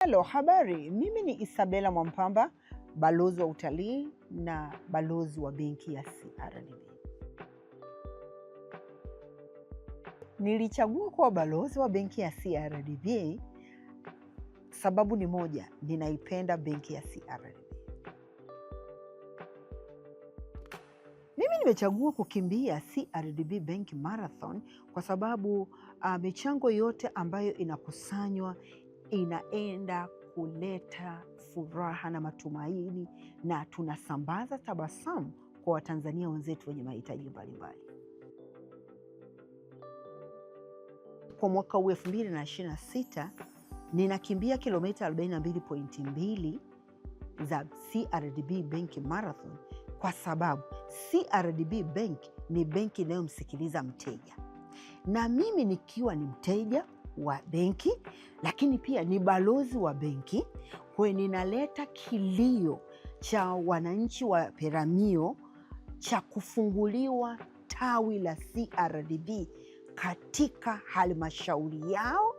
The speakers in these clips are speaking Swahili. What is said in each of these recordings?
Hello, habari. Mimi ni Isabella Mwampamba, balozi wa utalii na balozi wa benki ya CRDB. Nilichagua kuwa balozi wa benki ya CRDB sababu ni moja, ninaipenda benki ya CRDB. Mimi nimechagua kukimbia CRDB Bank Marathon kwa sababu michango yote ambayo inakusanywa inaenda kuleta furaha na matumaini, na tunasambaza tabasamu kwa Watanzania wenzetu wenye mahitaji mbalimbali. Kwa mwaka huu 2026 ninakimbia kilomita 42.2 za CRDB Bank Marathon kwa sababu CRDB Bank ni benki inayomsikiliza mteja, na mimi nikiwa ni mteja wa benki lakini pia ni balozi wa benki, kwa ninaleta kilio cha wananchi wa Peramiho cha kufunguliwa tawi la CRDB katika halmashauri yao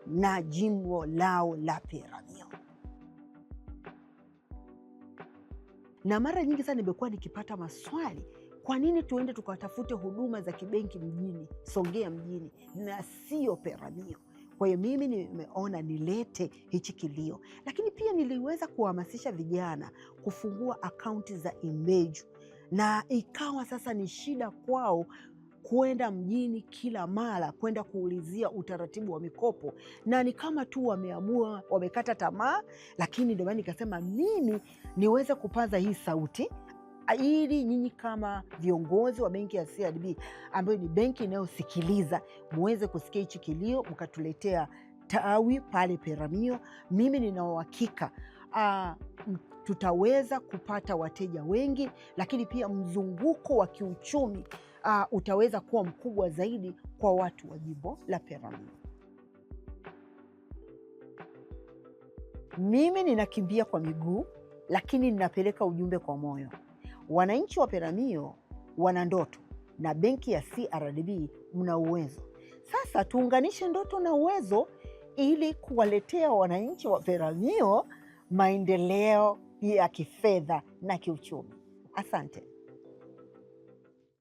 na jimbo lao la Peramiho. Na mara nyingi sana nimekuwa nikipata maswali, kwa nini tuende tukatafute huduma za kibenki mjini Songea mjini na sio Peramiho? Kwa hiyo mimi nimeona nilete hichi kilio, lakini pia niliweza kuhamasisha vijana kufungua akaunti za Imbeju, na ikawa sasa ni shida kwao kwenda mjini kila mara kwenda kuulizia utaratibu wa mikopo, na ni kama tu wameamua, wamekata tamaa. Lakini ndio maana nikasema mimi niweze kupaza hii sauti ili nyinyi kama viongozi wa benki ya CRDB ambayo ni benki inayosikiliza muweze kusikia hichi kilio, mkatuletea tawi pale Peramiho. Mimi nina uhakika tutaweza kupata wateja wengi, lakini pia mzunguko wa kiuchumi utaweza kuwa mkubwa zaidi kwa watu wa jimbo la Peramiho. Mimi ninakimbia kwa miguu, lakini ninapeleka ujumbe kwa moyo. Wananchi wa Peramiho wana ndoto na benki ya CRDB mna uwezo. Sasa tuunganishe ndoto na uwezo ili kuwaletea wananchi wa Peramiho maendeleo ya kifedha na kiuchumi. Asante.